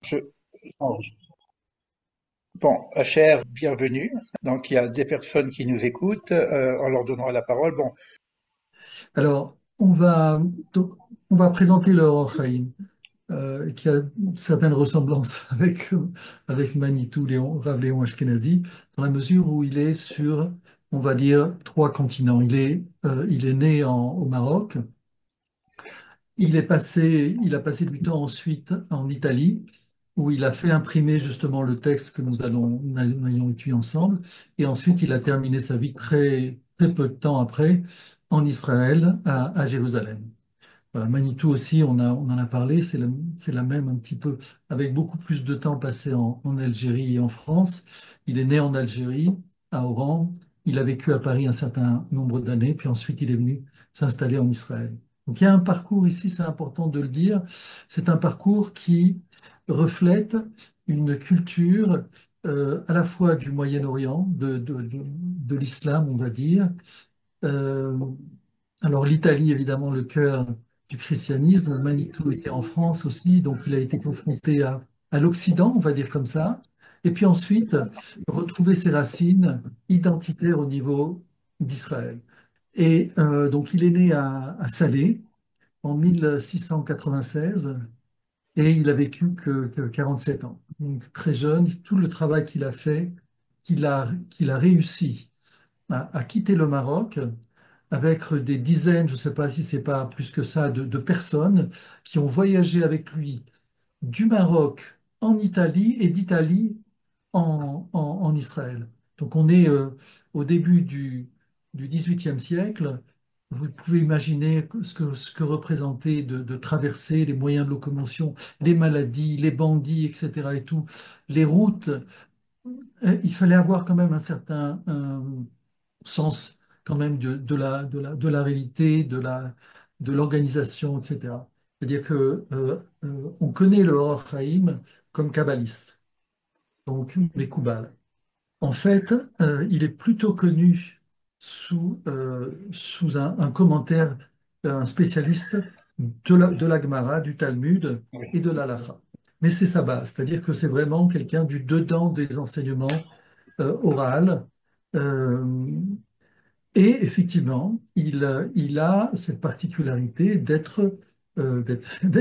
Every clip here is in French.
Je, bon, bon, cher, bienvenue. Donc, il y a des personnes qui nous écoutent. On leur donnera la parole. Bon, Alors, donc, on va présenter le Or Chaim, qui a certaines ressemblances avec Manitou, Rav Léon Ashkenazi, dans la mesure où il est sur, on va dire, trois continents. Il est né au Maroc, il a passé du temps ensuite en Italie, où il a fait imprimer justement le texte que nous ayons étudié ensemble, et ensuite il a terminé sa vie très peu de temps après en Israël, à Jérusalem. Voilà, Manitou aussi, on en a parlé, c'est la même un petit peu, avec beaucoup plus de temps passé en Algérie et en France. Il est né en Algérie, à Oran. Il a vécu à Paris un certain nombre d'années, puis ensuite il est venu s'installer en Israël. Donc il y a un parcours ici, c'est important de le dire, c'est un parcours qui reflète une culture à la fois du Moyen-Orient, de l'islam, on va dire, euh, alors l'Italie, évidemment, le cœur du christianisme. Manitou était en France aussi, donc il a été confronté à l'Occident, on va dire comme ça. Et puis ensuite, retrouver ses racines identitaires au niveau d'Israël. Et donc il est né à Salé en 1696 et il a vécu que 47 ans. Donc très jeune, tout le travail qu'il a fait, qu'il a réussi à quitter le Maroc avec des dizaines, je ne sais pas si c'est pas plus que ça, de personnes qui ont voyagé avec lui du Maroc en Italie et d'Italie en Israël. Donc on est au début du XVIIIe siècle. Vous pouvez imaginer ce que représentaient de traverser les moyens de locomotion, les maladies, les bandits, etc. et tout, les routes. Il fallait avoir quand même un certain sens quand même de la réalité, de l'organisation, etc. C'est-à-dire que on connaît le Or Chaim comme kabbaliste, donc Mekoubal. En fait, il est plutôt connu sous un commentaire d'un spécialiste de la Gemara, du Talmud et oui. de l'Halacha. Mais c'est sa base, c'est-à-dire que c'est vraiment quelqu'un du dedans des enseignements oraux. Euh, et effectivement, il a cette particularité d'être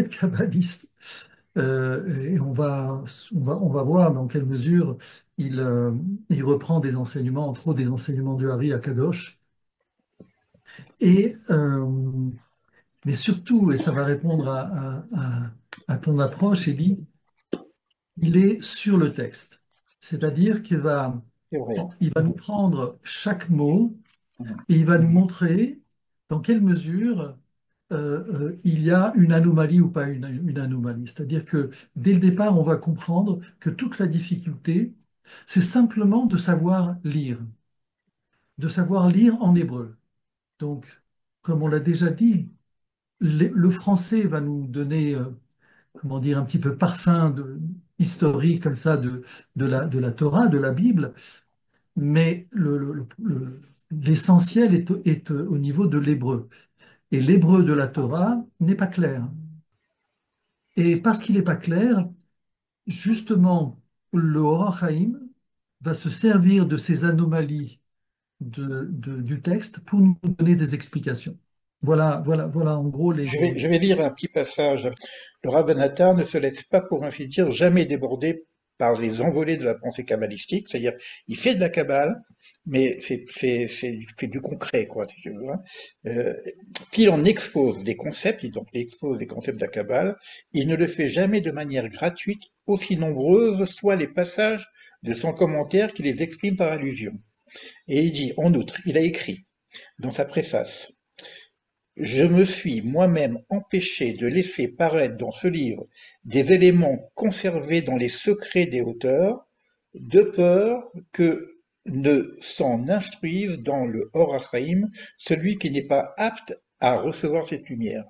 kabbaliste. Et on va voir dans quelle mesure il reprend des enseignements, entre autres des enseignements du Hari à Kadosh. Et, mais surtout, et ça va répondre à ton approche, Elie, il est sur le texte. C'est-à-dire C'est vrai. il va nous prendre chaque mot Mhm. et il va nous montrer dans quelle mesure il y a une anomalie ou pas une anomalie. C'est-à-dire que dès le départ, on va comprendre que toute la difficulté, c'est simplement de savoir lire en hébreu. Donc, comme on l'a déjà dit, le français va nous donner, comment dire, un petit peu historique comme ça de la Torah, de la Bible, mais l'essentiel est au niveau de l'hébreu. Et l'hébreu de la Torah n'est pas clair. Et parce qu'il n'est pas clair, justement, le Or HaChaim va se servir de ces anomalies du texte pour nous donner des explications. Voilà en gros Je vais lire un petit passage. Le Rav Nathan ne se laisse pas, pour ainsi dire, jamais déborder par les envolées de la pensée kabbalistique. C'est-à-dire, il fait de la kabbale, mais il fait du concret, quoi, si tu veux, hein. Euh, Qu'il en expose les concepts, donc il expose les concepts de la kabbale, il ne le fait jamais de manière gratuite, aussi nombreuses soient les passages de son commentaire qui les exprime par allusion. Et il dit, en outre, il a écrit dans sa préface: je me suis moi-même empêché de laisser paraître dans ce livre des éléments conservés dans les secrets des auteurs, de peur que ne s'en instruise dans le Or HaChaim celui qui n'est pas apte à recevoir cette lumière.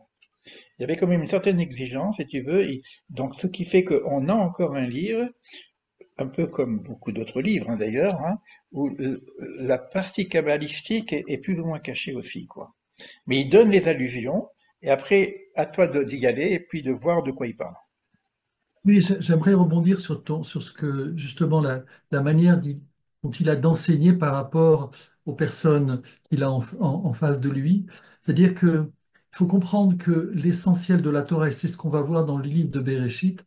Il y avait quand même une certaine exigence, si tu veux, et donc ce qui fait qu'on a encore un livre, un peu comme beaucoup d'autres livres, hein, d'ailleurs, hein, où la partie kabbalistique est plus ou moins cachée aussi, quoi. Mais il donne les allusions, et après, à toi d'y aller, et puis de voir de quoi il parle. Oui, j'aimerais rebondir sur ce que, justement, la manière dont il a d'enseigner par rapport aux personnes qu'il a en face de lui. C'est-à-dire que il faut comprendre que l'essentiel de la Torah, et c'est ce qu'on va voir dans le livre de Bereshit,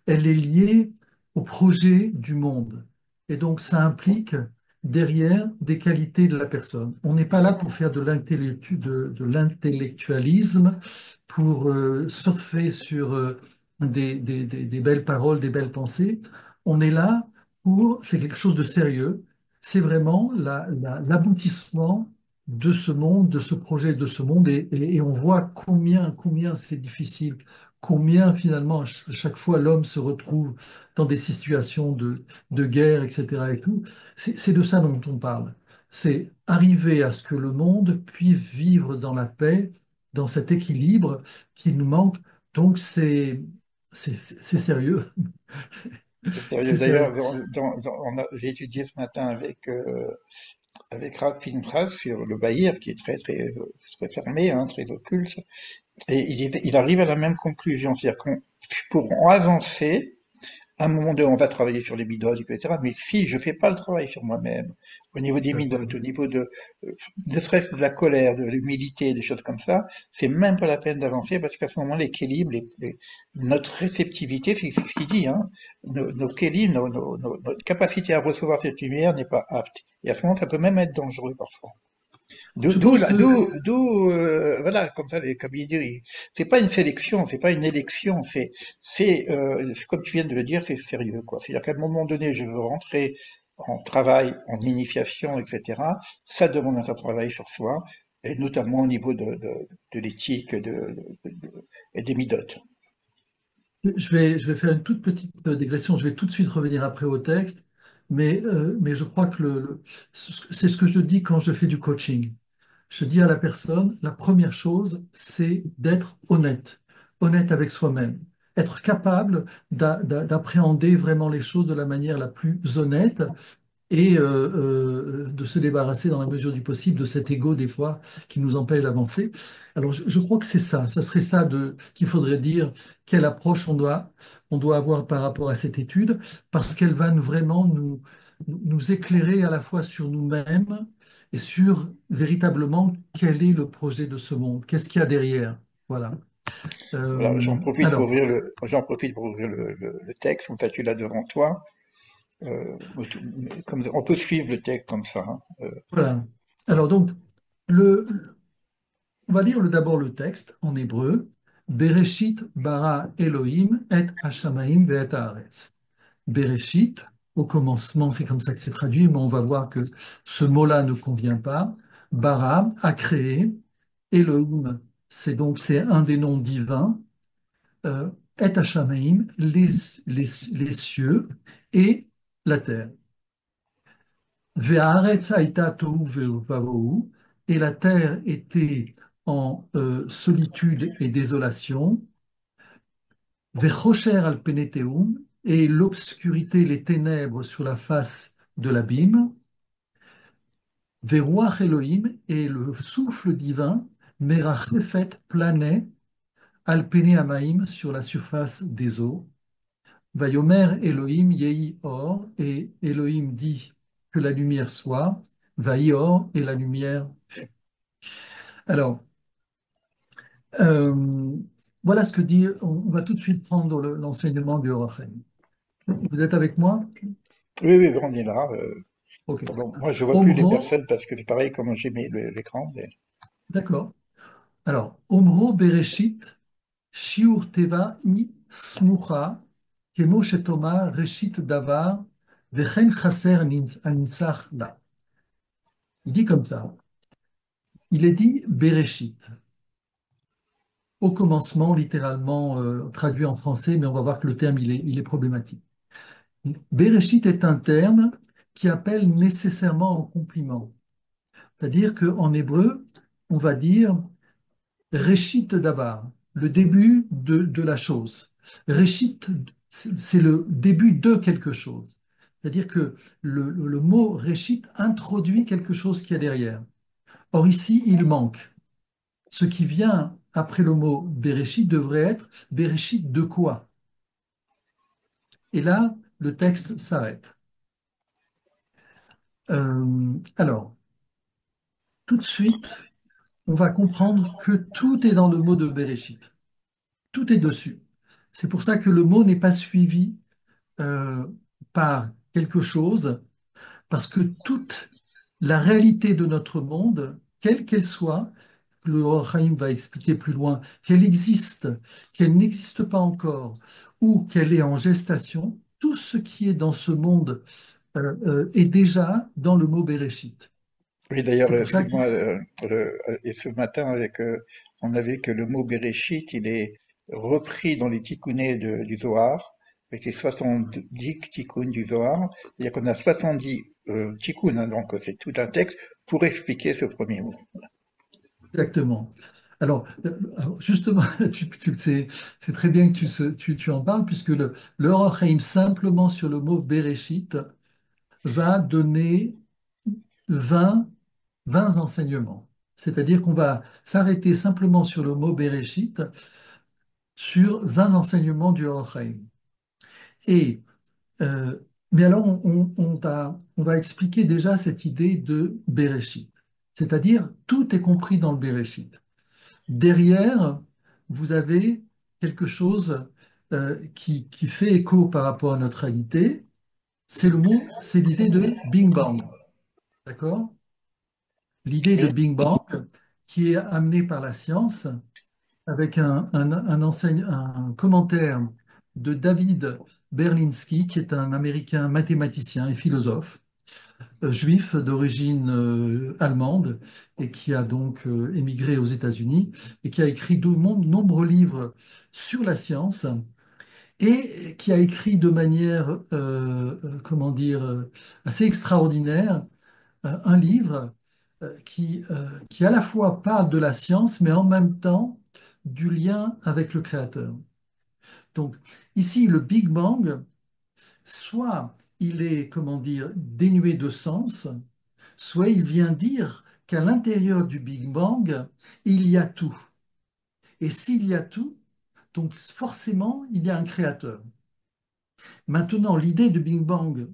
elle est liée au projet du monde. Et donc, ça implique derrière des qualités de la personne. On n'est pas là pour faire de l'intellectualisme, pour surfer sur des belles paroles, des belles pensées. On est là c'est quelque chose de sérieux. C'est vraiment l'aboutissement de ce monde, de ce projet, de ce monde. Et on voit combien c'est difficile, combien finalement à chaque fois l'homme se retrouve dans des situations de guerre, etc. et tout. C'est de ça dont on parle. C'est arriver à ce que le monde puisse vivre dans la paix, dans cet équilibre qui nous manque. Donc c'est sérieux. C'est C'est sérieux. D'ailleurs, sérieux. j'ai étudié ce matin avec Rav Pinchas sur le Bahir, qui est très fermé, hein, très occulte. Et il arrive à la même conclusion. C'est-à-dire qu'on, pour avancer, à un moment donné, on va travailler sur les midotes, etc. Mais si je fais pas le travail sur moi-même, au niveau des D'accord. midotes, au niveau ne serait-ce que de la colère, de l'humilité, des choses comme ça, c'est même pas la peine d'avancer parce qu'à ce moment, l'équilibre, notre réceptivité, c'est ce qu'il dit, hein, nos kélim, notre capacité à recevoir cette lumière n'est pas apte. Et à ce moment, ça peut même être dangereux parfois. Je pense que Voilà, comme ça, comme il dit, c'est pas une sélection, c'est pas une élection, comme tu viens de le dire, c'est sérieux, quoi. C'est-à-dire qu'à un moment donné, je veux rentrer en travail, en initiation, etc. Ça demande un certain travail sur soi, et notamment au niveau de l'éthique et des midotes. je vais faire une toute petite dégression. Je vais tout de suite revenir après au texte. Mais je crois que c'est ce que je dis quand je fais du coaching. Je dis à la personne, la première chose, c'est d'être honnête, honnête avec soi-même, être capable d'appréhender vraiment les choses de la manière la plus honnête et de se débarrasser dans la mesure du possible de cet ego des fois qui nous empêche d'avancer. Alors je crois que c'est ça, ça serait ça qu'il faudrait dire, quelle approche on doit avoir par rapport à cette étude, parce qu'elle va vraiment nous éclairer à la fois sur nous-mêmes et sur véritablement quel est le projet de ce monde, qu'est-ce qu'il y a derrière. Voilà. Voilà, Alors, j'en profite pour ouvrir le texte, comme ça tu l'as devant toi. On peut suivre le texte comme ça, hein. voilà. Alors donc, le, on va lire d'abord le texte en hébreu. Bereshit bara Elohim et Hashamaim ve'et haaretz. Bereshit, au commencement, c'est comme ça que c'est traduit, mais on va voir que ce mot-là ne convient pas. Bara a créé. Elohim, c'est un des noms divins. Et Hashamaim, les cieux et la terre. Ve'aretz haïta tohu ve'vavohu, et la terre était en solitude et désolation. Ve'chosher al peneteum, et l'obscurité, les ténèbres sur la face de l'abîme. Ve'ruach Elohim, et le souffle divin, merachefet planait al pene amaim, sur la surface des eaux. Vayomer Elohim yehi or, et Elohim dit que la lumière soit. Vayi or, et la lumière. Alors, euh, voilà ce que dit. On va tout de suite prendre l'enseignement du Horachem. Vous êtes avec moi? Oui, oui, on est là. Ok. Pardon, moi, je vois plus les Omro, personnes parce que c'est pareil comme j'ai mis l'écran. d'accord. Alors, Omro Bereshit, Shiur Teva I Smucha, Kemo Shetoma Reshit Davar, Vechen Chaser Ninsach La. Il dit comme ça. Il est dit Bereshit. Au commencement, littéralement traduit en français, mais on va voir que le terme il est problématique. Bereshit est un terme qui appelle nécessairement en compliment. C'est-à-dire qu'en hébreu, on va dire Réchit Dabar, le début de la chose. Réchit, c'est le début de quelque chose. C'est-à-dire que le mot Réchit introduit quelque chose qui est derrière. Or ici, il manque. Ce qui vient après le mot Bereshit devrait être Bereshit de quoi? Et là, le texte s'arrête. Alors, tout de suite, on va comprendre que tout est dans le mot de Bereshit. Tout est dessus. C'est pour ça que le mot n'est pas suivi euh, par quelque chose, parce que toute la réalité de notre monde, quelle qu'elle soit, le Or Haïm va expliquer plus loin, qu'elle existe, qu'elle n'existe pas encore, ou qu'elle est en gestation, tout ce qui est dans ce monde est déjà dans le mot Bereshit. Oui, d'ailleurs, C'est pour ça que, excuse-moi, et ce matin, on a vu que le mot Bereshit, il est repris dans les tikkunés du Zohar, avec les 70 tikkuns du Zohar. C'est-à-dire qu'on a 70 tikkuns, hein, donc c'est tout un texte pour expliquer ce premier mot. exactement. Alors, justement, c'est très bien que tu en parles, puisque le Or Haïm, simplement sur le mot Bereshit, va donner 20 20 enseignements. C'est-à-dire qu'on va s'arrêter simplement sur le mot Bereshit, sur 20 enseignements du Or Haïm. Et, euh, mais alors, on va expliquer déjà cette idée de Bereshit. C'est-à-dire, tout est compris dans le Bereshit. Derrière, vous avez quelque chose qui fait écho par rapport à notre réalité. C'est l'idée de Bing Bang. D'accord? L'idée de Oui, Bing Bang qui est amenée par la science avec un commentaire de David Berlinski, qui est un Américain mathématicien et philosophe, juif d'origine allemande, et qui a donc émigré aux États-Unis, et qui a écrit de nombreux livres sur la science, et qui a écrit de manière, comment dire, assez extraordinaire, un livre qui à la fois parle de la science, mais en même temps du lien avec le Créateur. Donc ici, le Big Bang, soit il est, comment dire, dénué de sens, soit il vient dire qu'à l'intérieur du Big Bang, il y a tout. Et s'il y a tout, donc forcément, il y a un créateur. Maintenant, l'idée de Big Bang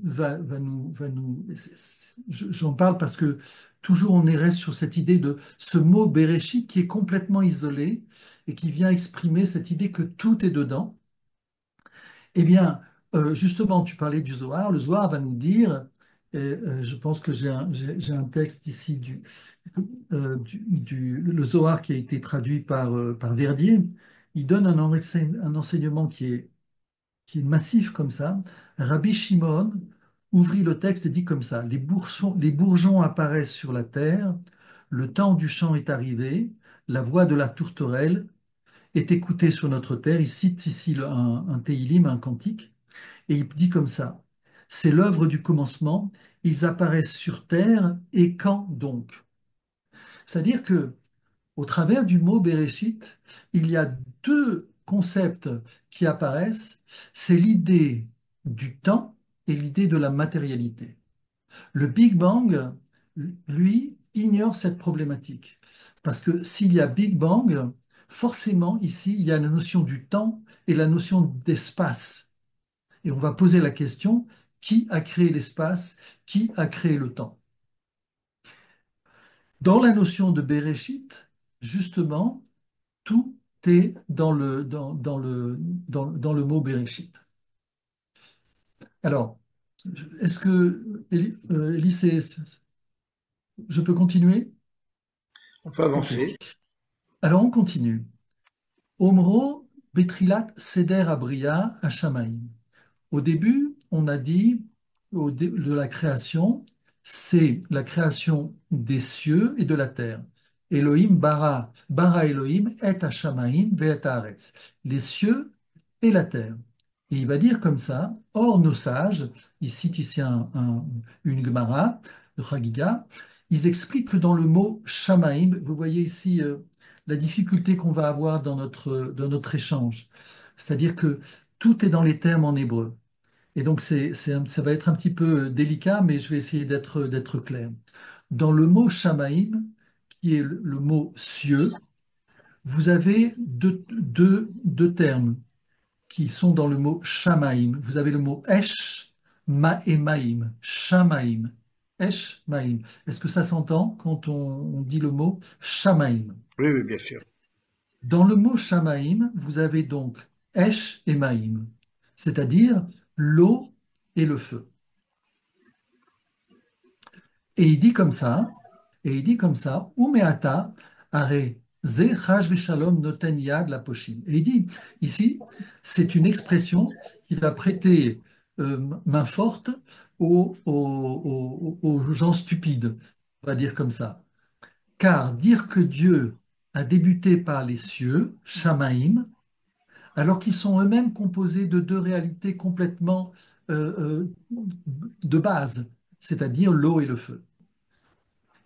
j'en parle parce que toujours on est reste sur cette idée de ce mot Bereshit qui est complètement isolé et qui vient exprimer cette idée que tout est dedans. Eh bien, justement, tu parlais du Zohar. Le Zohar va nous dire, et, je pense que j'ai un texte ici le Zohar qui a été traduit par Verdier. Il donne un enseignement qui est massif comme ça. Rabbi Shimon ouvrit le texte et dit comme ça, les bourgeons apparaissent sur la terre, le temps du chant est arrivé, la voix de la tourterelle est écoutée sur notre terre. Il cite ici un Teilim, un cantique, et il dit comme ça, c'est l'œuvre du commencement, ils apparaissent sur terre, et quand donc? C'est-à-dire que au travers du mot Bereshit, il y a deux concepts qui apparaissent. C'est l'idée du temps et l'idée de la matérialité. Le Big Bang, lui, ignore cette problématique. Parce que s'il y a Big Bang, forcément, ici, il y a la notion du temps et la notion d'espace. Et on va poser la question, qui a créé l'espace? Qui a créé le temps? Dans la notion de Bereshit, justement, tout est dans le mot Bereshit. Alors, est-ce que, Élie, je peux continuer? on peut OK. avancer. Alors, on continue. Omro Betrilat Seder Abria Hashamaim. Au début, on a dit de la création, c'est la création des cieux et de la terre. Elohim bara Elohim et hashamaim ve'et haaretz. Les cieux et la terre. Et il va dire comme ça, or nos sages, il cite ici une Gemara, le Chagiga, ils expliquent que dans le mot shamaim, vous voyez ici la difficulté qu'on va avoir dans notre échange. C'est-à-dire que tout est dans les termes en hébreu. Et donc, ça va être un petit peu délicat, mais je vais essayer d'être clair. Dans le mot shamaïm, qui est le mot cieux, vous avez deux termes qui sont dans le mot Shamaim. Vous avez le mot Esh, Ma et Maïm. Shamaim. Esh, Maïm. Est-ce que ça s'entend quand on dit le mot Shamaim? Oui, oui, bien sûr. Dans le mot Shamaim, vous avez donc Esh et Maïm, c'est-à-dire l'eau et le feu. Et il dit comme ça, Umeata are ze chash v'shalom noten yad la pochim. Et il dit ici, c'est une expression qui va prêter main forte aux gens stupides, on va dire comme ça. Car dire que Dieu a débuté par les cieux, Shamaim, alors qu'ils sont eux-mêmes composés de deux réalités complètement de base, c'est-à-dire l'eau et le feu.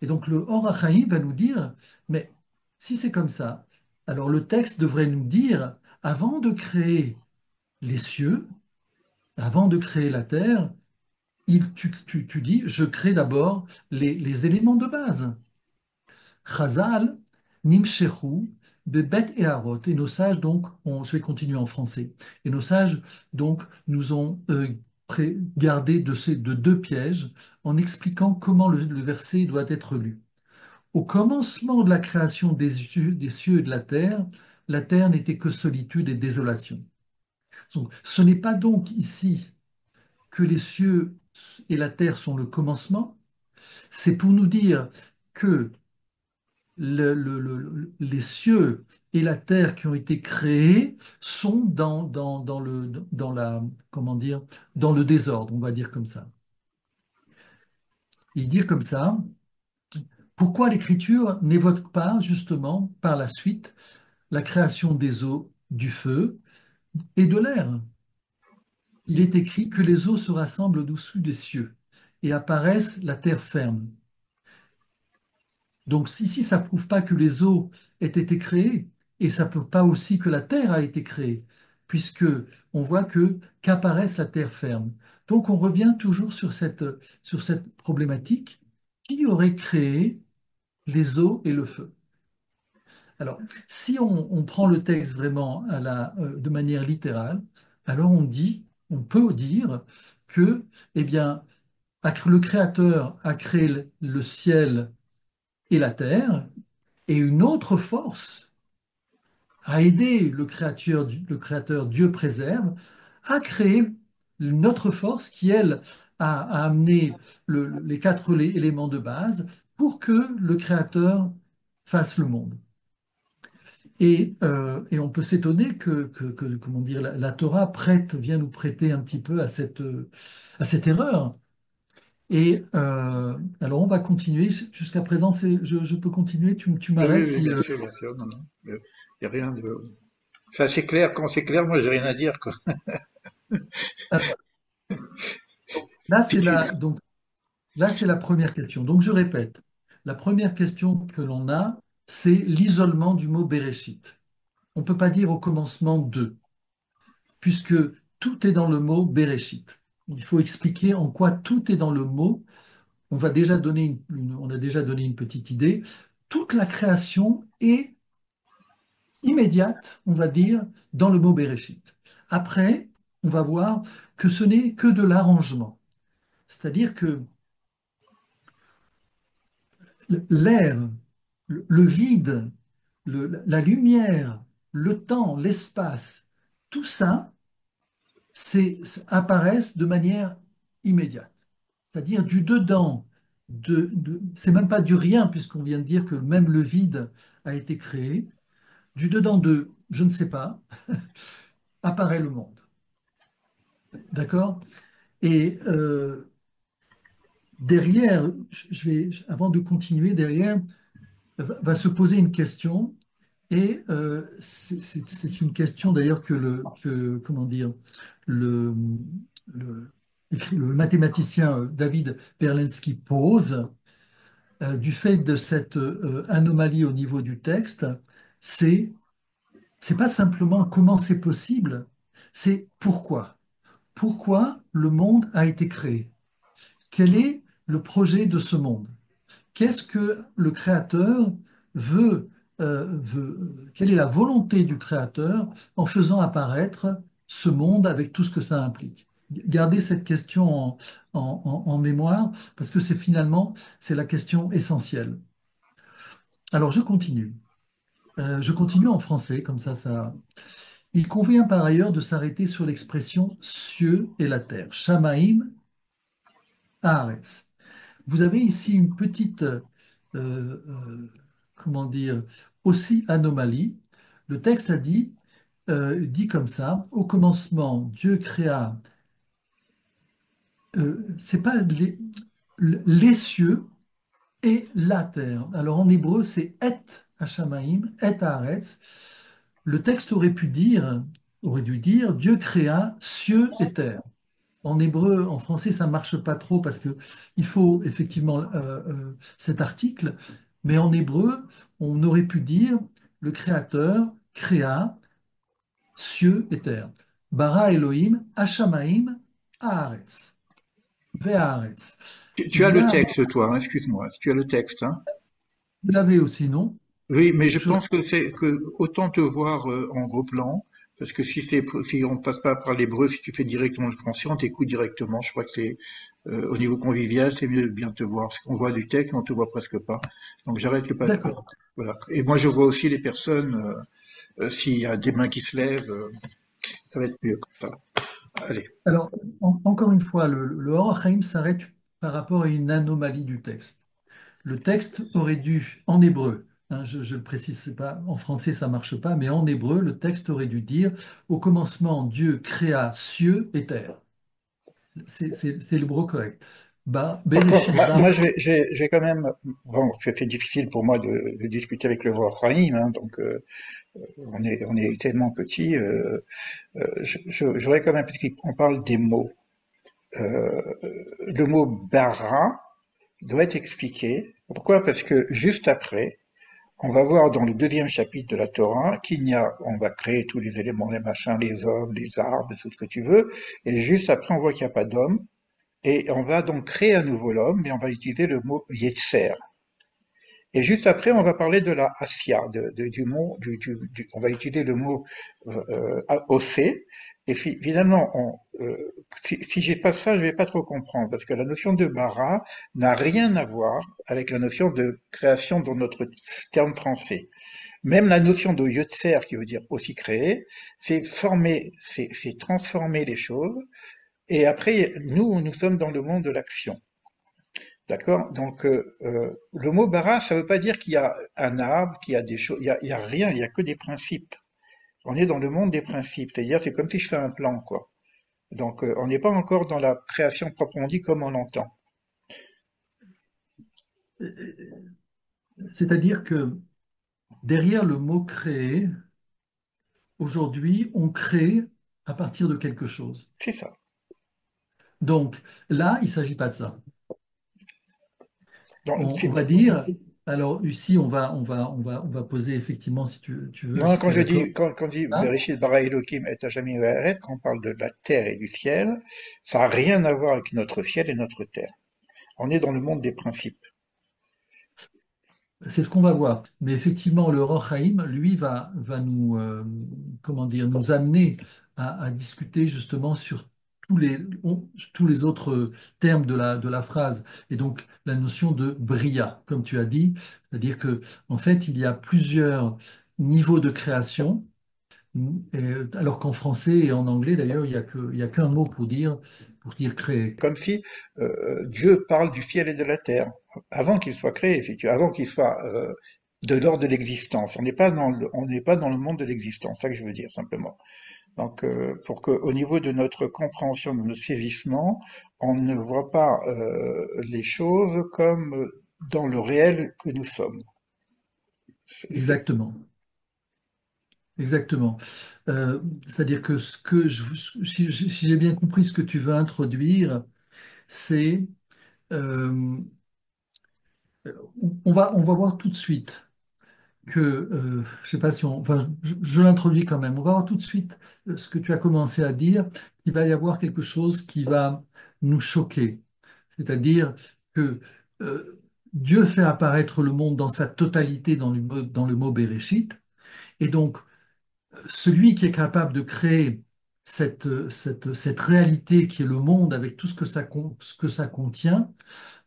Et donc le Or HaChaim va nous dire, mais si c'est comme ça, alors le texte devrait nous dire, avant de créer les cieux, avant de créer la terre, tu dis, je crée d'abord les éléments de base. Chazal, Nimshechu, Bebet et Harot. Et nos sages, donc, je vais continuer en français. Et nos sages, donc, nous ont gardé de deux pièges en expliquant comment le verset doit être lu. Au commencement de la création des cieux et de la terre n'était que solitude et désolation. Donc, ce n'est pas donc ici que les cieux et la terre sont le commencement, c'est pour nous dire que les cieux et la terre qui ont été créés sont comment dire, dans le désordre, on va dire comme ça. Et dire comme ça, pourquoi l'Écriture n'évoque pas justement par la suite la création des eaux, du feu et de l'air? Il est écrit que les eaux se rassemblent au-dessus des cieux et apparaissent la terre ferme. Donc ici, ça ne prouve pas que les eaux aient été créées et ça ne prouve pas aussi que la terre a été créée, puisque on voit que qu'apparaisse la terre ferme. Donc on revient toujours sur cette problématique. Qui aurait créé les eaux et le feu? Alors, si on prend le texte vraiment de manière littérale, alors on peut dire que, eh bien, le Créateur a créé le ciel et la terre, et une autre force a aidé le créateur Dieu préserve, à créer une autre force qui, elle, a amené les quatre éléments de base pour que le créateur fasse le monde. Et on peut s'étonner comment dire, la Torah vient nous prêter un petit peu à cette erreur. Alors on va continuer. Jusqu'à présent, je peux continuer. Tu Oui, oui, m'arrêtes oui, si. bien sûr, non, non. Il n'y a rien de. Enfin, c'est clair, quand c'est clair, moi, j'ai rien à dire, quoi. Alors, là, Puis c'est la première question. Donc, je répète. La première question que l'on a, c'est l'isolement du mot Bereshit. On ne peut pas dire au commencement de, puisque tout est dans le mot Bereshit. Il faut expliquer en quoi tout est dans le mot. On a déjà donné une petite idée. Toute la création est immédiate, on va dire, dans le mot Bereshit. Après, on va voir que ce n'est que de l'arrangement. C'est-à-dire que l'air, le vide, la lumière, le temps, l'espace, tout ça, apparaissent de manière immédiate. C'est-à-dire du dedans, c'est même pas du rien, puisqu'on vient de dire que même le vide a été créé, du dedans de je ne sais pas, apparaît le monde. D'accord? Et derrière, avant de continuer, derrière, va se poser une question. Et c'est une question d'ailleurs comment dire, le, le, le mathématicien David Berlensky pose, du fait de cette anomalie au niveau du texte, c'est c'est pas simplement comment c'est possible, c'est pourquoi. Pourquoi le monde a été créé? Quel est le projet de ce monde? Qu'est-ce que le créateur quelle est la volonté du créateur en faisant apparaître ce monde avec tout ce que ça implique. Gardez cette question en mémoire parce que c'est finalement, c'est la question essentielle. Alors je continue en français, comme ça. Il convient par ailleurs de s'arrêter sur l'expression cieux et la terre, Shamaim, Haaretz. Vous avez ici une petite, comment dire, aussi anomalie. Le texte dit comme ça, au commencement, Dieu créa, c'est pas les cieux et la terre. Alors en hébreu, c'est et Hashamaim, et Haaretz. Le texte aurait dû dire, Dieu créa cieux et terre. En hébreu, en français, ça ne marche pas trop parce que il faut effectivement cet article, mais en hébreu, on aurait pu dire le Créateur créa cieux et terre. Bara Elohim, Hashamaim, Haaretz, Ve'haaretz. Tu Il as y le a, texte, toi, hein, excuse-moi, si tu as le texte, hein. vous l'avez aussi, non? Oui, mais je Je- pense que c'est que autant te voir en gros plan, parce que si on passe pas par l'hébreu, si tu fais directement le français, on t'écoute directement. Je crois que c'est au niveau convivial, c'est mieux de bien te voir, parce qu'on voit du texte, mais on te voit presque pas. Donc j'arrête le papier. d'accord. Voilà. Et moi je vois aussi les personnes, s'il y a des mains qui se lèvent, ça va être mieux comme ça. Allez. Alors, encore une fois, le Or HaChaim s'arrête par rapport à une anomalie du texte. Le texte aurait dû, en hébreu, hein, je le précise, c'est pas, en français ça marche pas, mais en hébreu, le texte aurait dû dire, au commencement, Dieu créa cieux et terre. C'est l'hébreu correct. Par contre, Bereshit bara. moi, je vais quand même. Bon, c'était difficile pour moi de discuter avec le roi Rahim, hein, donc on est tellement petit. J'aurais quand même qu'on parle des mots. Euh, le mot bara doit être expliqué. Pourquoi? Parce que juste après, on va voir dans le deuxième chapitre de la Torah qu'il n'y a, on va créer tous les éléments, les machins, les hommes, les arbres, tout ce que tu veux, et juste après on voit qu'il n'y a pas d'homme, et on va donc créer à nouveau l'homme, mais on va utiliser le mot Yetzer. Et juste après, on va parler de la Assia, du mot, on va utiliser le mot OC. Et finalement, si j'ai pas ça, je vais pas trop comprendre, parce que la notion de bara n'a rien à voir avec la notion de création dans notre terme français. Même la notion de yotzer, qui veut dire aussi créer, c'est former, c'est transformer les choses. Et après, nous sommes dans le monde de l'action. D'accord? Donc, le mot bara, ça veut pas dire qu'il y a un arbre, qu'il y a des choses, il y a rien, il y a que des principes. On est dans le monde des principes, c'est-à-dire c'est comme si je fais un plan, quoi. Donc, on n'est pas encore dans la création proprement dit comme on l'entend. C'est-à-dire que derrière le mot créer, aujourd'hui, on crée à partir de quelque chose. C'est ça. Donc là, il ne s'agit pas de ça. Donc, On va dire, alors ici, on va poser effectivement, si tu veux, non, si tu es d'accord. quand je dis Hein. Bereshit bara Elohim et Hashemim va'aretz, quand on parle de la terre et du ciel, ça n'a rien à voir avec notre ciel et notre terre. On est dans le monde des principes. C'est ce qu'on va voir. Mais effectivement, le Roch Haïm, lui, va nous, comment dire, nous amener à discuter justement sur tous les autres termes de la phrase. Et donc, la notion de bria, comme tu as dit, c'est-à-dire que, en fait, il y a plusieurs niveaux de création. Alors qu'en français et en anglais, d'ailleurs, il y a qu'un mot pour dire créer. Comme si Dieu parle du ciel et de la terre avant qu'il soit créé, si tu, avant qu'il soit de l'ordre de l'existence. On n'est pas dans le monde de l'existence, c'est ça que je veux dire simplement. Donc, pour que, au niveau de notre compréhension, de notre saisissement, on ne voit pas les choses comme dans le réel que nous sommes. C'est Exactement. Exactement. C'est-à-dire que si j'ai bien compris ce que tu veux introduire, c'est, euh, on va voir tout de suite que, je sais pas si on, enfin, je l'introduis quand même. On va voir tout de suite ce que tu as commencé à dire, qu'il va y avoir quelque chose qui va nous choquer. C'est-à-dire que euh, Dieu fait apparaître le monde dans sa totalité dans le mot Béréchit, et donc celui qui est capable de créer cette réalité qui est le monde avec tout ce que ça contient,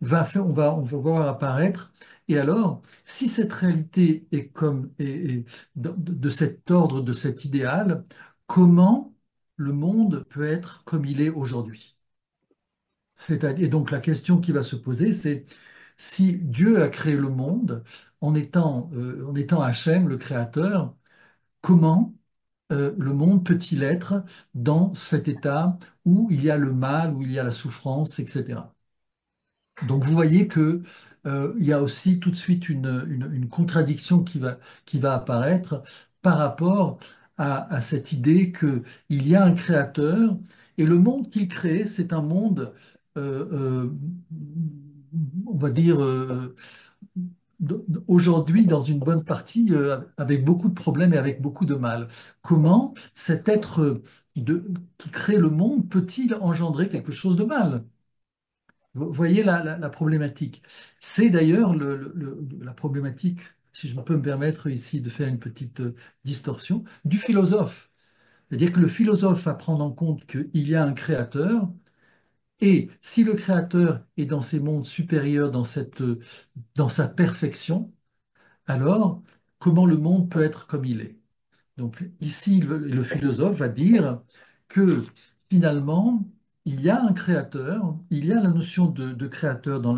on va voir apparaître. Et alors, si cette réalité est de cet ordre, de cet idéal, comment le monde peut être comme il est aujourd'hui? Et donc la question qui va se poser, c'est si Dieu a créé le monde en étant Hachem, le créateur, comment le monde peut-il être dans cet état où il y a le mal, où il y a la souffrance, etc. Donc vous voyez que il y a aussi tout de suite une contradiction qui va apparaître par rapport à cette idée qu'il y a un créateur et le monde qu'il crée, c'est un monde, euh, on va dire, aujourd'hui dans une bonne partie avec beaucoup de problèmes et avec beaucoup de mal. Comment cet être qui crée le monde peut-il engendrer quelque chose de mal? Vous voyez la problématique. C'est d'ailleurs la problématique, si je peux me permettre ici de faire une petite distorsion, du philosophe. C'est-à-dire que le philosophe va prendre en compte qu'il y a un créateur, et si le créateur est dans ces mondes supérieurs, dans sa perfection, alors comment le monde peut être comme il est? Donc ici, le philosophe va dire que finalement, il y a un créateur, il y a la notion de créateur dans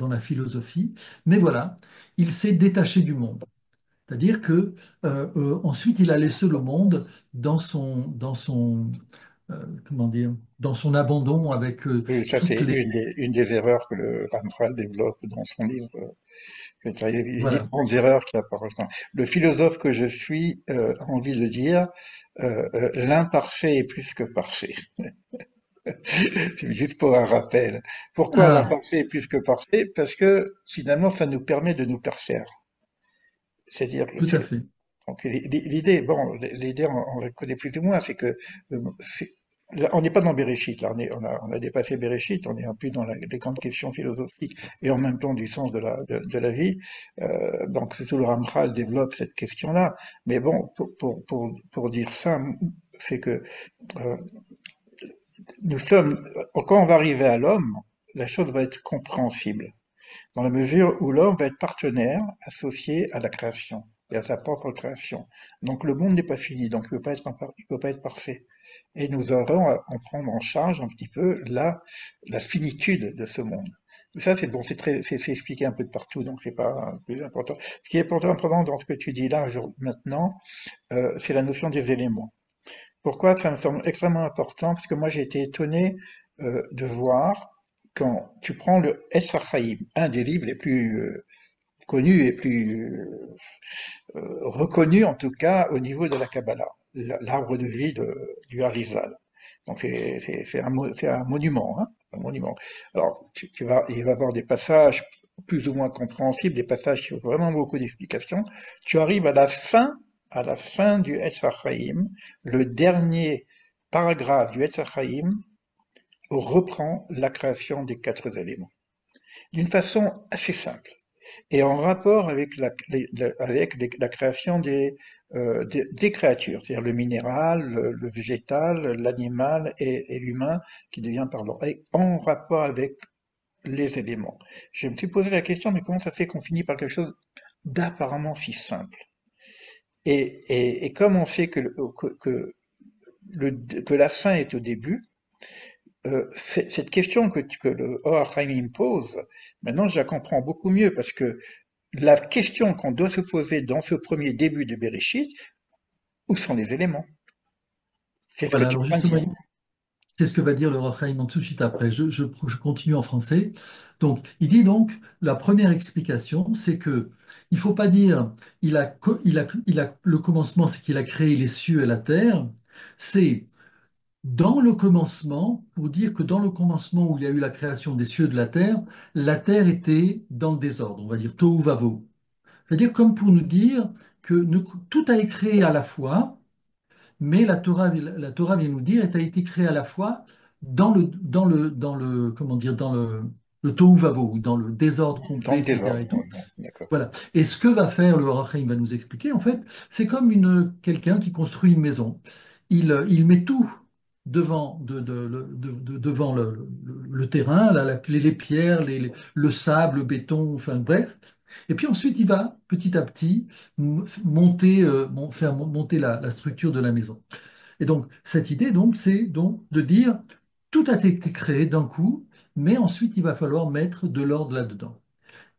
la philosophie, mais voilà, il s'est détaché du monde. C'est-à-dire que ensuite, il a laissé le monde comment dire, dans son abandon avec Oui, ça c'est toutes les... une des erreurs que le Ramchal développe dans son livre. Les Voilà. différentes erreurs qui apparaissent. Le philosophe que je suis a envie de dire l'imparfait est plus que parfait. C'est juste pour un rappel. Pourquoi Ah, l'imparfait est plus que parfait? Parce que finalement, ça nous permet de nous parfaire. C'est-à-dire que tout à fait. donc, l'idée, bon, l'idée, on la connaît plus ou moins, c'est que là, on n'est pas dans Bereshit, là, on a dépassé Bereshit, on est un peu dans les grandes questions philosophiques et en même temps du sens de la vie. Donc, tout le Ramchal développe cette question-là. Mais bon, pour dire ça, c'est que euh, nous sommes, quand on va arriver à l'homme, la chose va être compréhensible dans la mesure où l'homme va être partenaire associé à la création et à sa propre création. Donc le monde n'est pas fini, donc il peut pas être parfait. Et nous aurons à en prendre en charge un petit peu la finitude de ce monde. Ça, c'est bon, c'est expliqué un peu de partout, donc c'est pas plus important. Ce qui est important dans ce que tu dis là maintenant, c'est la notion des éléments. Pourquoi ça me semble extrêmement important? Parce que moi j'ai été étonné de voir quand tu prends le Etz Chaim, un des livres les plus connus et plus reconnus en tout cas au niveau de la Kabbalah, l'arbre de vie du Harizal. Donc c'est un monument, hein, un monument. Alors il va y avoir des passages plus ou moins compréhensibles, des passages qui ont vraiment beaucoup d'explications. Tu arrives à la fin du Etz Chaim, le dernier paragraphe du Etz Chaim reprend la création des quatre éléments d'une façon assez simple et en rapport avec la création des créatures, c'est-à-dire le minéral, le végétal, l'animal et l'humain qui devient parlant, et en rapport avec les éléments. Je me suis posé la question, mais comment ça se fait qu'on finit par quelque chose d'apparemment si simple? Et comme on sait que la fin est au début, cette question que le Or Haïm pose, maintenant je la comprends beaucoup mieux parce que la question qu'on doit se poser dans ce premier début de Bereshit, où sont les éléments? C'est ce que Voilà, tu alors viens de justement, dire. c'est ce que va dire le Rav Chaim tout de suite après. Je continue en français. Donc, il dit donc, la première explication, c'est que il faut pas dire le commencement, c'est qu'il a créé les cieux et la terre. C'est dans le commencement, pour dire que dans le commencement où il y a eu la création des cieux et de la terre était dans le désordre, on va dire tohu vavo. C'est-à-dire comme pour nous dire que tout a été créé à la fois, mais la Torah vient nous dire, elle a été créée à la fois comment dire, le tohu vavohu, dans le désordre Dans complet, le etc. désordre. et Oui, tout. bon, d'accord. Voilà. Et ce que va faire le Rachaim va nous expliquer, en fait, c'est comme quelqu'un qui construit une maison. il met tout devant, devant le terrain, les pierres, le sable, le béton, enfin bref. Et puis ensuite, il va petit à petit monter, faire monter la structure de la maison. Et donc, cette idée, donc, c'est donc de dire tout a été créé d'un coup, mais ensuite, il va falloir mettre de l'ordre là-dedans.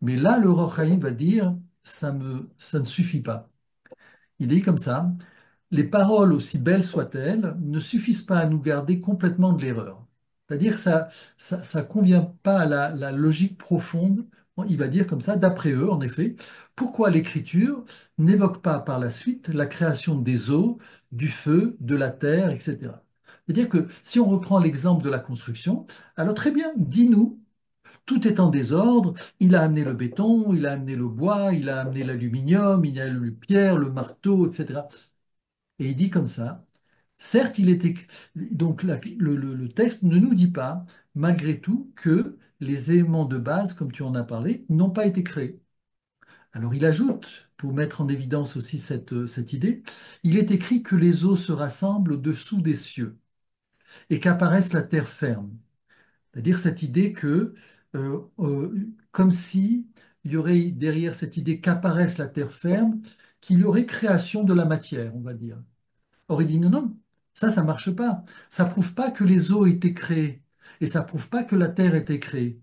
Mais là, le Roch Haïm va dire ça ne suffit pas. Il dit comme ça, les paroles, aussi belles soient-elles, ne suffisent pas à nous garder complètement de l'erreur. C'est-à-dire que ça convient pas à la logique profonde. Bon, il va dire comme ça, d'après eux, en effet, pourquoi l'Écriture n'évoque pas par la suite la création des eaux, du feu, de la terre, etc. C'est-à-dire que si on reprend l'exemple de la construction, alors très bien, dis-nous, tout est en désordre, il a amené le béton, il a amené le bois, il a amené l'aluminium, il a amené le pierre, le marteau, etc. Et il dit comme ça, certes, il était donc le texte ne nous dit pas, malgré tout, que les éléments de base, comme tu en as parlé, n'ont pas été créés. Alors il ajoute, pour mettre en évidence aussi cette idée, il est écrit que les eaux se rassemblent au-dessous des cieux et qu'apparaisse la terre ferme. C'est-à-dire cette idée que, comme si il y aurait derrière cette idée qu'apparaisse la terre ferme, qu'il y aurait création de la matière, on va dire. Or, il dit non, non, ça marche pas. Ça prouve pas que les eaux étaient créées et ça prouve pas que la terre était créée.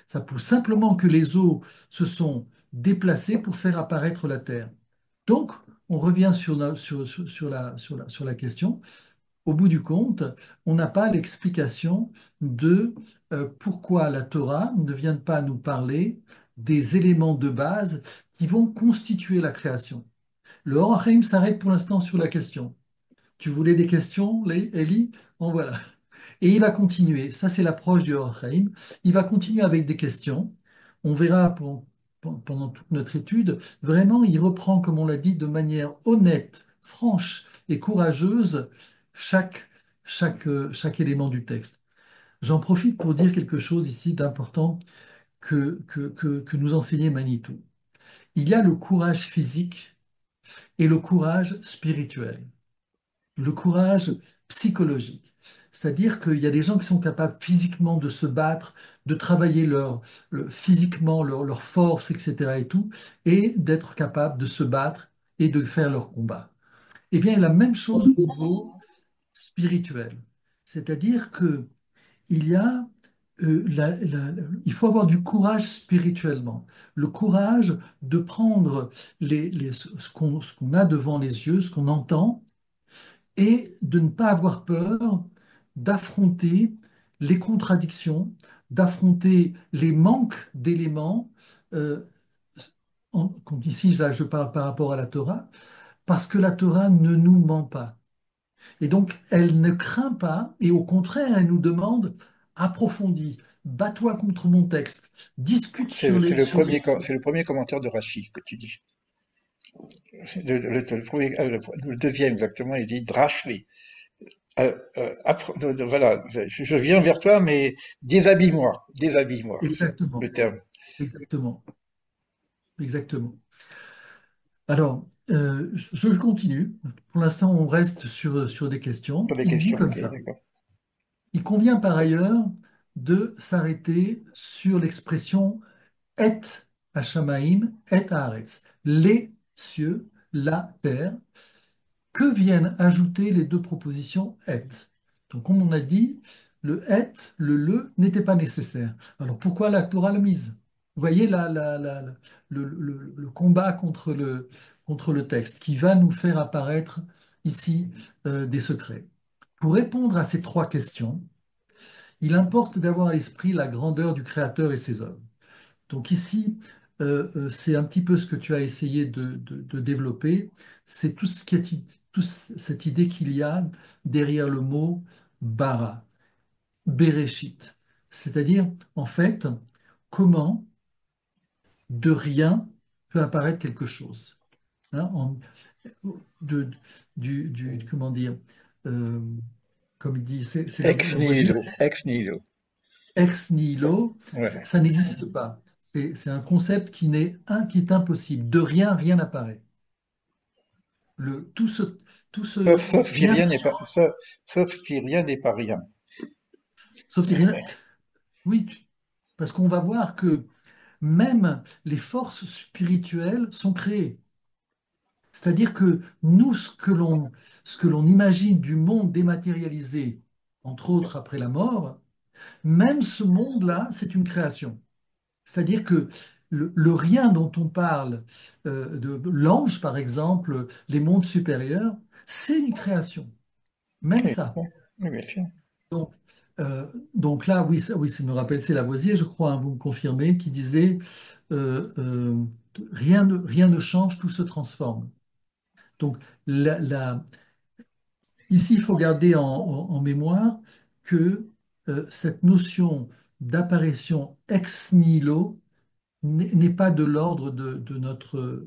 Ça prouve simplement que les eaux se sont déplacées pour faire apparaître la terre. Donc, on revient sur la question. Au bout du compte, on n'a pas l'explication de pourquoi la Torah ne vient pas nous parler des éléments de base qui vont constituer la création. Le Or HaChaim s'arrête pour l'instant sur la question. Tu voulais des questions, Eli? En voilà. Et il va continuer. Ça, c'est l'approche du Or HaChaim. Il va continuer avec des questions. On verra pendant toute notre étude. Vraiment, il reprend, comme on l'a dit, de manière honnête, franche et courageuse chaque, chaque élément du texte. J'en profite pour dire quelque chose ici d'important que nous enseignait Manitou. Il y a le courage physique et le courage spirituel, le courage psychologique. C'est-à-dire qu'il y a des gens qui sont capables physiquement de se battre, de travailler physiquement leur force, etc. et tout, et d'être capables de se battre et de faire leur combat. Eh bien, la même chose au niveau spirituel. C'est-à-dire que il y a, il faut avoir du courage spirituellement, le courage de prendre ce qu'on a devant les yeux, ce qu'on entend, et de ne pas avoir peur d'affronter les contradictions, d'affronter les manques d'éléments. euh, Ici, là, je parle par rapport à la Torah, parce que la Torah ne nous ment pas. Et donc, elle ne craint pas, et au contraire, elle nous demande, approfondis, bats-toi contre mon texte, discute C'est le premier commentaire de Rachi que tu dis. Le deuxième exactement, il dit Drashli. Voilà, je viens vers toi, mais déshabille-moi, c'est Exactement, le terme. exactement, exactement. Alors, je continue. Pour l'instant, on reste sur des questions. Sur les Il dit questions, comme ok, ça. d'accord. Il convient par ailleurs de s'arrêter sur l'expression et Hashamaim, et Haaretz, les cieux, la terre, que viennent ajouter les deux propositions et. Donc, comme on a dit, le et, le n'était pas nécessaire. Alors, pourquoi la Torah l'a mise? Vous voyez le combat contre le texte qui va nous faire apparaître ici des secrets. Pour répondre à ces trois questions, il importe d'avoir à l'esprit la grandeur du Créateur et ses œuvres. Donc ici, c'est un petit peu ce que tu as essayé de développer, c'est toute cette idée qu'il y a derrière le mot bara, bereshit. C'est-à-dire, en fait, comment de rien peut apparaître quelque chose. Hein, de, comment dire, euh, comme il dit, c'est Ex Lavoisier, nihilo, ex nihilo. ex nihilo, Ouais. ça n'existe pas. C'est un concept qui est impossible. De rien, rien n'apparaît. tout ce, tout Sauf, ce sauf si rien, rien n'est pas, sauf si rien n'est pas rien. sauf rien. Oui, parce qu'on va voir que même les forces spirituelles sont créées. C'est-à-dire que nous, ce que l'on imagine du monde dématérialisé, entre autres après la mort, même ce monde-là, c'est une création. C'est-à-dire que le rien dont on parle, de l'ange par exemple, les mondes supérieurs, c'est une création. Même Oui, ça. oui, bien sûr. Donc, donc là, oui, ça me rappelle, c'est Lavoisier, je crois, hein, vous me confirmez, qui disait euh, euh, rien ne change, tout se transforme. Donc, la, la- ici, il faut garder en mémoire que cette notion d'apparition ex nihilo n'est pas de l'ordre de notre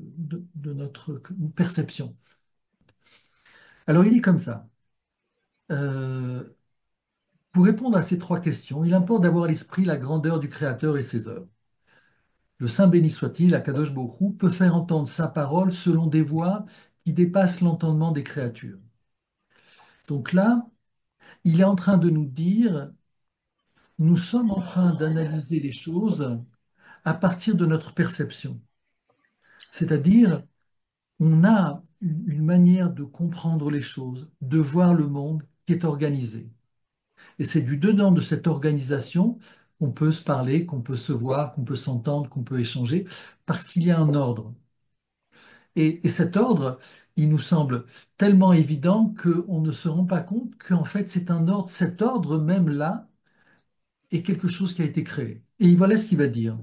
perception. Alors, il dit comme ça. euh, pour répondre à ces trois questions, il importe d'avoir à l'esprit la grandeur du Créateur et ses œuvres. Le Saint béni soit-il, Akadosh Borou, peut faire entendre sa parole selon des voies qui dépassent l'entendement des créatures. Donc là, il est en train de nous dire, nous sommes en train d'analyser les choses à partir de notre perception. C'est-à-dire, on a une manière de comprendre les choses, de voir le monde qui est organisé. Et c'est du dedans de cette organisation qu'on peut se parler, qu'on peut se voir, qu'on peut s'entendre, qu'on peut échanger, parce qu'il y a un ordre. Et cet ordre, il nous semble tellement évident qu'on ne se rend pas compte qu'en fait c'est un ordre, cet ordre même-là est quelque chose qui a été créé. Et voilà ce qu'il va dire.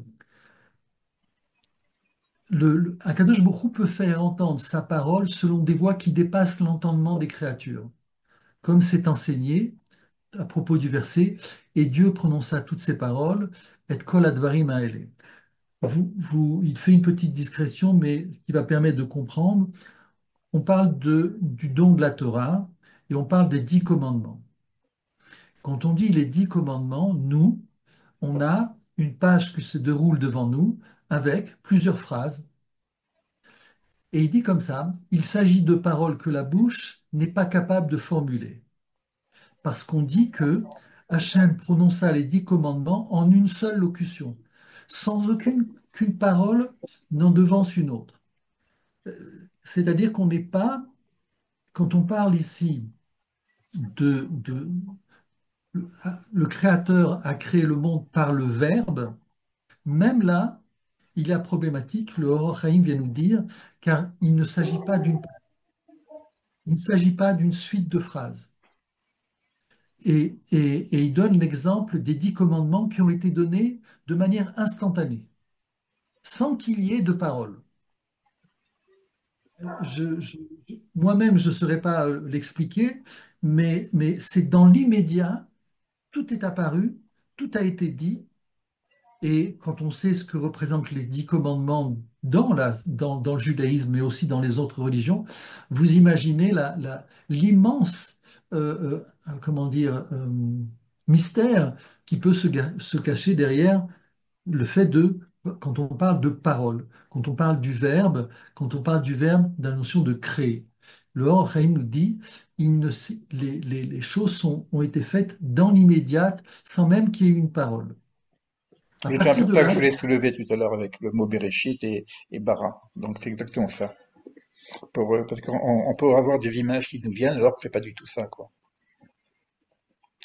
Akadosh Borou peut faire entendre sa parole selon des voies qui dépassent l'entendement des créatures, comme c'est enseigné à propos du verset, et Dieu prononça toutes ces paroles, et kol advarim haele. Il fait une petite discrétion, mais qui va permettre de comprendre. On parle du don de la Torah et on parle des 10 commandements. Quand on dit les 10 commandements, nous, on a une page qui se déroule devant nous avec plusieurs phrases. Et il dit comme ça, il s'agit de paroles que la bouche n'est pas capable de formuler. Parce qu'on dit que Hachem prononça les 10 commandements en une seule locution, sans aucune parole n'en devance une autre. C'est-à-dire qu'on n'est pas, quand on parle ici de le Créateur a créé le monde par le Verbe, même là, il y a problématique, le Or Chaim vient nous dire, car il ne s'agit pas d'une suite de phrases. Et il donne l'exemple des 10 commandements qui ont été donnés de manière instantanée, sans qu'il y ait de parole. Moi-même, je ne saurais pas l'expliquer, mais c'est dans l'immédiat, tout est apparu, tout a été dit. Et quand on sait ce que représentent les 10 commandements dans le judaïsme, mais aussi dans les autres religions, vous imaginez l'immense, comment dire, mystère qui peut se cacher derrière le fait quand on parle de parole, quand on parle du verbe, quand on parle du verbe, de la notion de créer. Le Or Chaim nous dit, les choses ont été faites dans l'immédiat, sans même qu'il y ait eu une parole. À Et c'est un partir peu de ça que là, je voulais soulever tout à l'heure avec le mot Bereshit et bara. Donc c'est exactement ça. Parce qu'on peut avoir des images qui nous viennent alors que c'est pas du tout ça, quoi.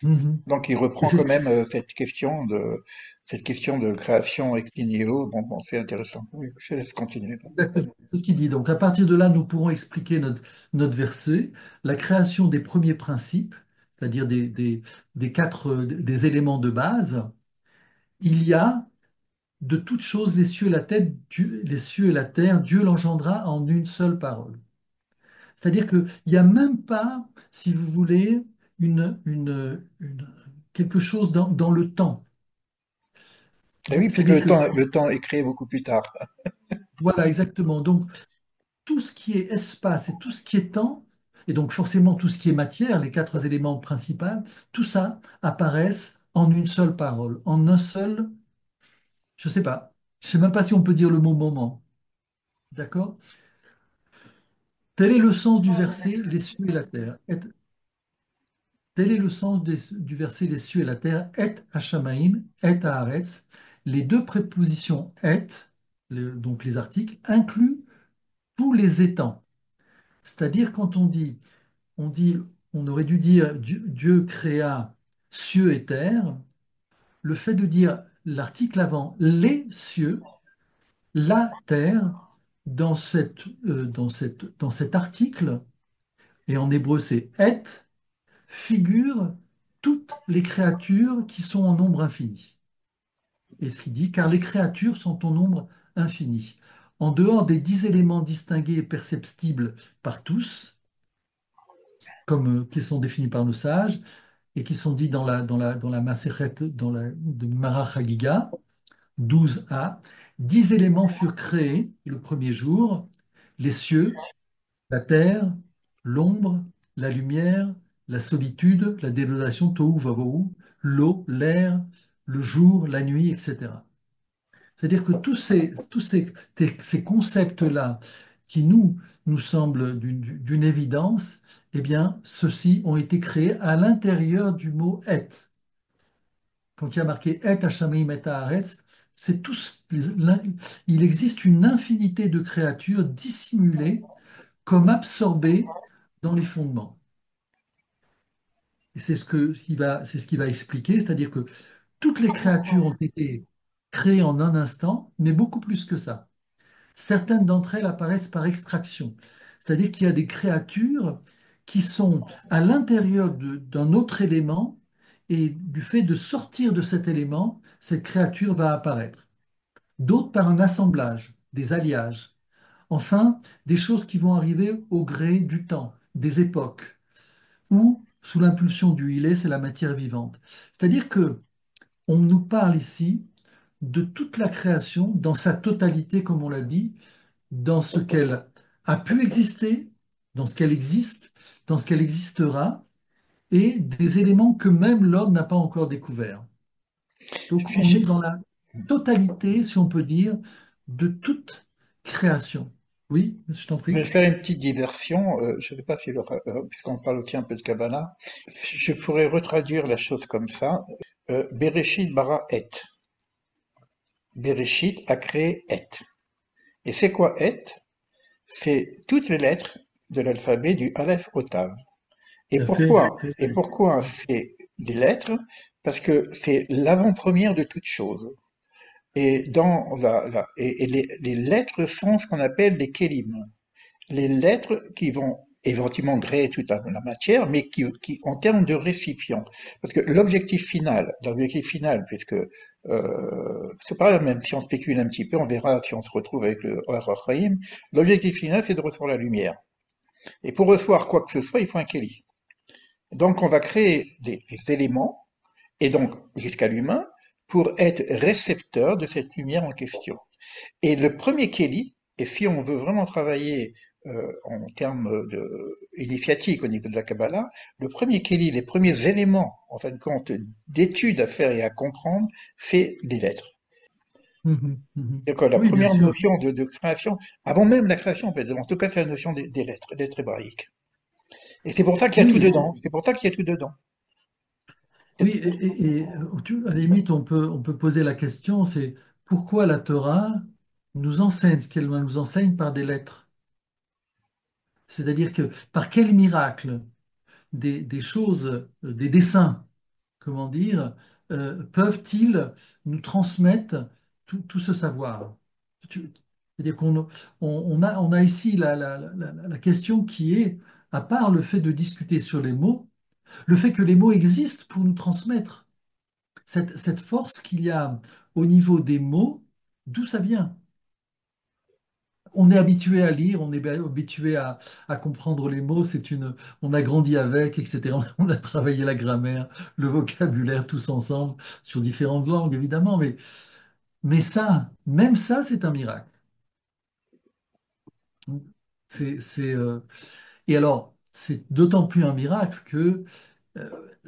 mhm. Donc il Et reprend c'est quand même cette question de création ex nihilo. Bon, c'est intéressant. Oui, je laisse continuer. exactement, c'est ce qu'il dit. Donc, à partir de là, nous pourrons expliquer notre verset, la création des premiers principes, c'est-à-dire des éléments de base. Il y a de toutes choses les cieux et la tête, les cieux et la terre, Dieu l'engendra en une seule parole. C'est-à-dire qu'il n'y a même pas, si vous voulez, quelque chose dans le temps. Et oui, puisque C'est-à-dire que, le temps est créé beaucoup plus tard. voilà, exactement. Donc, tout ce qui est espace et tout ce qui est temps, et donc forcément tout ce qui est matière, les 4 éléments principaux, tout ça apparaissent en une seule parole, en un seul, je sais pas, je sais même pas si on peut dire le mot moment, d'accord? Tel est le sens du verset les cieux et la terre. Tel est le sens du verset les cieux et la terre. Et hashamaim, et haaretz. Les deux prépositions et, donc les articles, incluent tous les étangs. C'est-à-dire quand on dit, on aurait dû dire Dieu créa cieux et terre. Le fait de dire l'article avant les cieux, la terre, dans cet article, et en hébreu c'est et, figure toutes les créatures qui sont en nombre infini. Et ce qu'il dit, car les créatures sont en nombre infini. En dehors des 10 éléments distingués et perceptibles par tous, comme qui sont définis par nos sages, et qui sont dits dans la Masechet, de Marach Hagiga, 12a, 10 éléments furent créés le premier jour, les cieux, la terre, l'ombre, la lumière, la solitude, la désolation, tohu vavohu, l'eau, l'air, le jour, la nuit, etc. C'est-à-dire que ces concepts-là, qui nous semblent d'une évidence, eh bien, ceux-ci ont été créés à l'intérieur du mot et. Quand il y a marqué et Hashameim et Haaretz, c'est il existe une infinité de créatures dissimulées comme absorbées dans les fondements. Et c'est ce qu'il va expliquer, c'est-à-dire que toutes les créatures ont été créées en un instant, mais beaucoup plus que ça. Certaines d'entre elles apparaissent par extraction, c'est-à-dire qu'il y a des créatures qui sont à l'intérieur d'un autre élément, et du fait de sortir de cet élément, cette créature va apparaître. D'autres par un assemblage, des alliages. Enfin, des choses qui vont arriver au gré du temps, des époques, ou sous l'impulsion du il est, c'est la matière vivante. C'est-à-dire que on nous parle ici de toute la création dans sa totalité, comme on l'a dit, dans ce qu'elle a pu exister, dans ce qu'elle existe, dans ce qu'elle existera, et des éléments que même l'homme n'a pas encore découverts. Je Donc on suis- est dans la totalité, si on peut dire, de toute création. Oui, je t'en je vais prie. faire une petite diversion. Je ne sais pas si, puisqu'on parle aussi un peu de Kabbalah, si je pourrais retraduire la chose comme ça. Bereshit bara et. Bereshit a créé et. Et c'est quoi et? C'est toutes les lettres de l'alphabet du Aleph au Tav. Et Tout à fait, pourquoi? tout à Et fait. pourquoi c'est des lettres? Parce que c'est l'avant-première de toute chose. Et les lettres sont ce qu'on appelle des kélim. Les lettres qui vont éventuellement créer toute la matière, mais en termes de récipient. Parce que l'objectif final, puisque c'est pas même si on spécule un petit peu, on verra si on se retrouve avec le Or HaChaim, l'objectif final, c'est de recevoir la lumière. Et pour recevoir quoi que ce soit, il faut un kéli. Donc on va créer des éléments, et donc jusqu'à l'humain, pour être récepteur de cette lumière en question. Et le premier Kelly, et si on veut vraiment travailler en termes initiatiques au niveau de la Kabbalah, le premier Kelly, les premiers éléments, en fin de compte, d'études à faire et à comprendre, c'est les lettres. Mhm, mhm. Donc la Oui, bien première sûr. notion de création, avant même la création, en fait, en tout cas, c'est la notion des lettres, des lettres hébraïques. Et c'est pour ça qu'il y a tout Oui, dedans. C'est pour ça qu'il y a tout dedans. oui, à la limite, on peut poser la question, c'est pourquoi la Torah nous enseigne ce qu'elle nous enseigne par des lettres? C'est-à-dire que par quel miracle des choses, des dessins, comment dire, peuvent-ils nous transmettre tout ce savoir? C'est-à-dire on a ici la question qui est, à part le fait de discuter sur les mots, le fait que les mots existent pour nous transmettre cette force qu'il y a au niveau des mots, d'où ça vient? On est habitué à lire, on est habitué à comprendre les mots, on a grandi avec, etc. On a travaillé la grammaire, le vocabulaire tous ensemble sur différentes langues, évidemment, mais ça, même ça, c'est un miracle. C'est, et alors, c'est d'autant plus un miracle que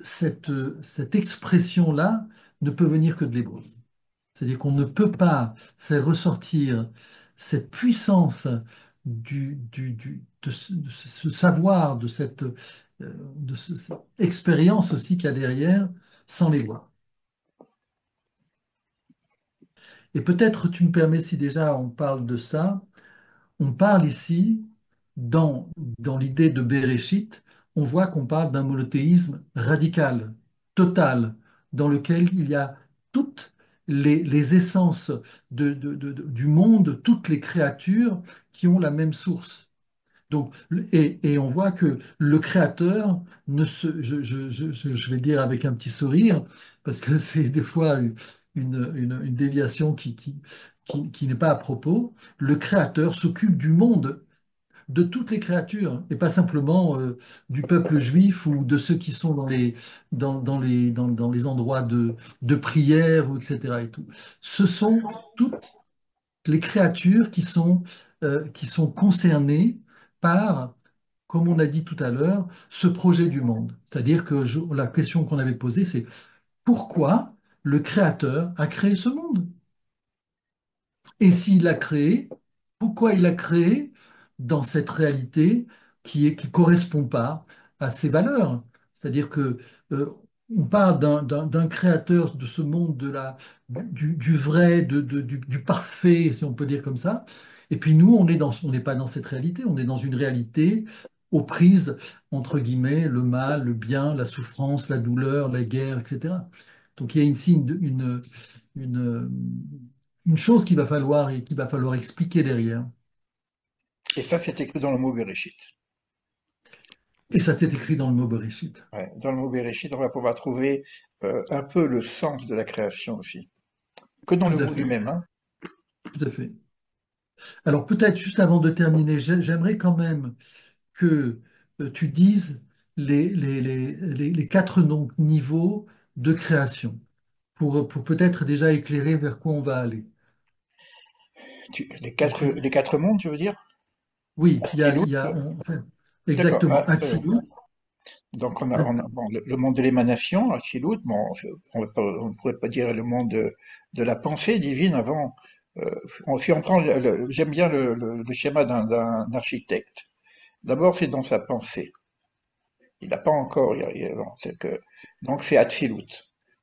cette expression-là ne peut venir que de l'hébreu. C'est-à-dire qu'on ne peut pas faire ressortir cette puissance de ce savoir, cette expérience aussi qu'il y a derrière, sans les voir. Et peut-être tu me permets, si déjà on parle de ça, on parle ici, dans l'idée de Béréchit, on voit qu'on parle d'un monothéisme radical, total, dans lequel il y a toutes les essences du monde, toutes les créatures qui ont la même source. Donc, et on voit que le créateur ne se, je vais le dire avec un petit sourire, parce que c'est des fois une déviation qui n'est pas à propos. Le créateur s'occupe du monde, de toutes les créatures, et pas simplement du peuple juif ou de ceux qui sont dans les endroits de prière, ou etc. et tout. Ce sont toutes les créatures qui sont concernées par, comme on a dit tout à l'heure, ce projet du monde. C'est-à-dire que la question qu'on avait posée, c'est pourquoi le Créateur a créé ce monde? Et s'il l'a créé, pourquoi il l'a créé dans cette réalité qui correspond pas à ses valeurs? C'est-à-dire que euh, on parle d'un créateur de ce monde du vrai, du parfait, si on peut dire comme ça. Et puis nous, on n'est pas dans cette réalité, on est dans une réalité aux prises, entre guillemets, le mal, le bien, la souffrance, la douleur, la guerre, etc. Donc il y a ici une, une chose qu'il va falloir expliquer derrière. Et ça, c'est écrit dans le mot Bereshit. Et ça s'est écrit dans le mot Bereshit. Ouais, dans le mot Bereshit, on va pouvoir trouver un peu le sens de la création aussi. Que dans Tout le à mot fait, lui-même, hein. tout à fait. Alors peut-être juste avant de terminer, j'aimerais quand même que tu dises les quatre niveaux de création pour peut-être déjà éclairer vers quoi on va aller. Tu- Les quatre mondes, tu veux dire? oui, Atzilut, enfin, d'accord. exactement. Atzilut, Donc bon, le monde de l'émanation, Atzilut, bon, on ne pourrait pas dire le monde de la pensée divine avant. Si on prend, j'aime bien le schéma d'un architecte. D'abord, c'est dans sa pensée. Il n'a pas encore, bon, donc c'est Atzilut.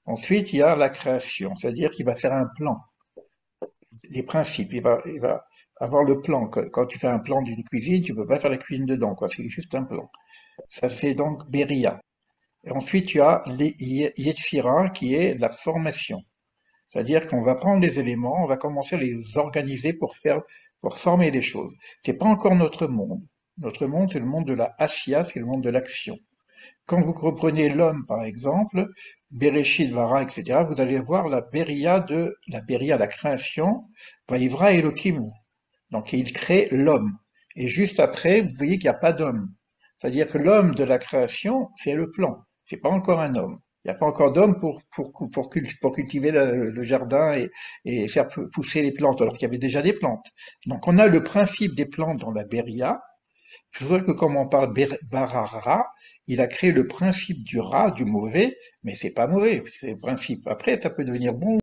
Ensuite, il y a la création, c'est-à-dire qu'il va faire un plan, les principes. Il va avoir le plan. Quand tu fais un plan d'une cuisine, tu peux pas faire la cuisine dedans, quoi. C'est juste un plan. Ça, c'est donc Beria. Et ensuite, tu as les Yetzira, qui est la formation. C'est-à-dire qu'on va prendre les éléments, on va commencer à les organiser pour former les choses. C'est pas encore notre monde. Notre monde, c'est le monde de la Ashia, c'est le monde de l'action. Quand vous reprenez l'homme, par exemple, Bereshit, Bara, etc., vous allez voir la Beria, la création, Vaïvra Elohim. Donc il crée l'homme. Et juste après, vous voyez qu'il n'y a pas d'homme. C'est-à-dire que l'homme de la création, c'est le plan. C'est pas encore un homme. Il n'y a pas encore d'homme pour cultiver le jardin et faire pousser les plantes, alors qu'il y avait déjà des plantes. Donc on a le principe des plantes dans la Beria. Je voudrais que comme on parle Barara, il a créé le principe du rat, du mauvais, mais c'est pas mauvais, c'est le principe. Après, ça peut devenir bon